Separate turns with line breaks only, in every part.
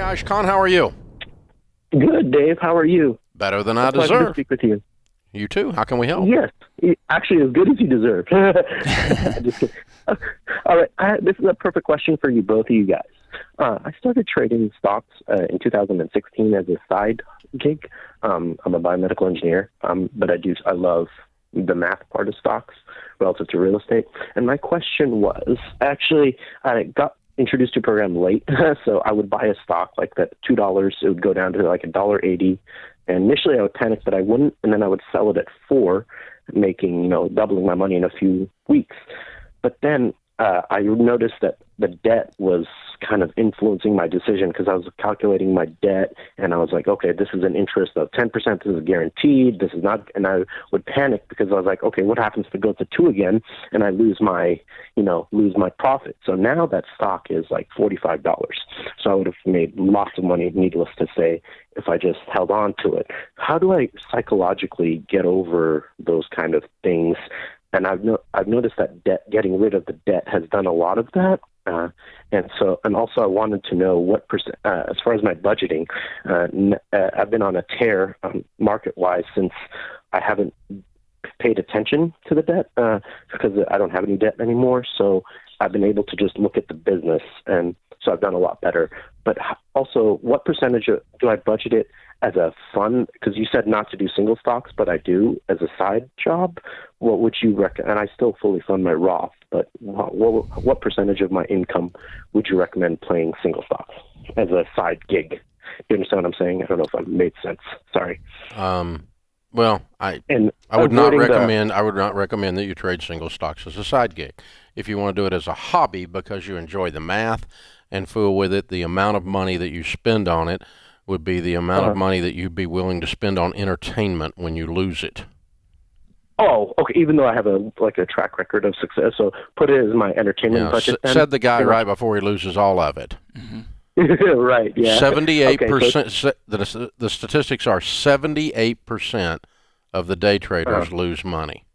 gosh, Con, how are you?
Good, Dave. How are you?
Better than I
Pleasure
deserve.
to speak with you.
You too. How can we help?
Yes, actually, as good as you deserve. Just kidding. All right, this is a perfect question for you, both of you guys. I started trading stocks in 2016 as a side gig. I'm a biomedical engineer, but I love the math part of stocks relative to real estate. And my question was, actually, I got introduced to a program late, so I would buy a stock like that $2, it would go down to like $1.80, and initially I would panic that I wouldn't, and then I would sell it at $4, making, doubling my money in a few weeks. But then I noticed that the debt was kind of influencing my decision, because I was calculating my debt, and I was like, okay, this is an interest of 10%, this is guaranteed, this is not, and I would panic because I was like, okay, what happens if it goes to 2 again, and I lose my profit? So now that stock is like $45. So I would have made lots of money, needless to say, if I just held on to it. How do I psychologically get over those kind of things? And I've noticed that getting rid of the debt has done a lot of that. And also I wanted to know what percent, as far as my budgeting, I've been on a tear market-wise since I haven't paid attention to the debt because I don't have any debt anymore. So I've been able to just look at the business, and so I've done a lot better. But also, what percentage do I budget it as a fund? Because you said not to do single stocks, but I do as a side job. What would you recommend? And I still fully fund my Roth, but what percentage of my income would you recommend playing single stocks as a side gig? Do you understand what I'm saying? I don't know if I made sense. Sorry.
Well, I would not recommend that you trade single stocks as a side gig. If you want to do it as a hobby because you enjoy the math and fool with it, the amount of money that you spend on it would be the amount of money that you'd be willing to spend on entertainment when you lose it.
Oh, okay. Even though I have a track record of success, so put it as my entertainment budget.
Said the guy right before he loses all of it.
Mm-hmm. Right. Yeah.
78%. The statistics are 78% of the day traders lose money.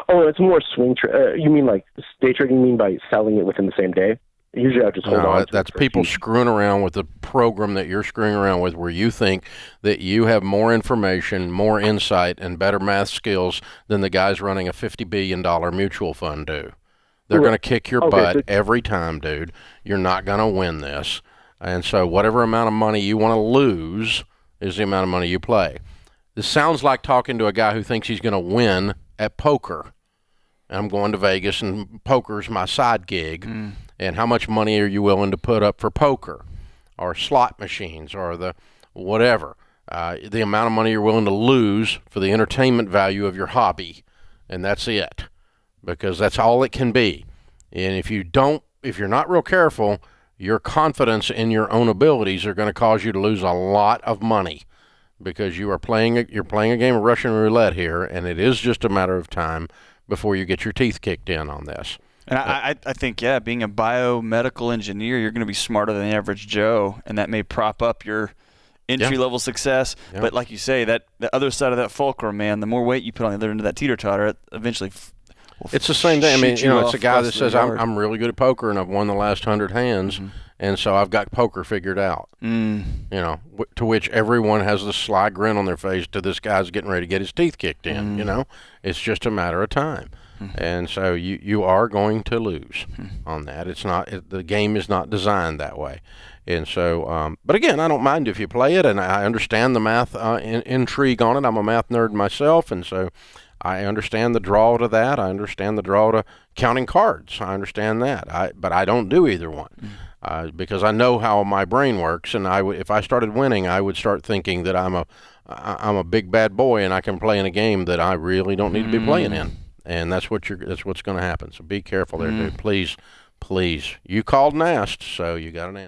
Oh, it's more swing. You mean like day trading? You mean by selling it within the same day? Usually I just hold on to
that's people screwing around with the program that you're screwing around with, where you think that you have more information, more insight, and better math skills than the guys running a $50 billion mutual fund do. They're going to kick your butt every time, dude. You're not going to win this. And so whatever amount of money you want to lose is the amount of money you play. This sounds like talking to a guy who thinks he's going to win at poker. I'm going to Vegas, and poker's my side gig. And how much money are you willing to put up for poker or slot machines or the whatever? The amount of money you're willing to lose for the entertainment value of your hobby. And that's it, because that's all it can be. And if you're not real careful, your confidence in your own abilities are going to cause you to lose a lot of money, because you're playing a game of Russian roulette here, and it is just a matter of time before you get your teeth kicked in on this.
And I think, being a biomedical engineer, you're going to be smarter than the average Joe, and that may prop up your entry-level success. Yeah. But like you say, the other side of that fulcrum, man, the more weight you put on the other end of that teeter-totter, it eventually
it's the same thing. I mean, it's a guy that says, I'm really good at poker, and I've won the last 100 hands, and so I've got poker figured out. To which everyone has the sly grin on their face to this guy's getting ready to get his teeth kicked in. It's just a matter of time. And so you are going to lose on that. The game is not designed that way. And so, but again, I don't mind if you play it, and I understand the math intrigue on it. I'm a math nerd myself, and so I understand the draw to that. I understand the draw to counting cards. I understand that. But I don't do either one because I know how my brain works. And if I started winning, I would start thinking that I'm a big bad boy and I can play in a game that I really don't need to be playing in. And that's what's going to happen. So be careful there, dude. Please. You called and asked, so you got an answer.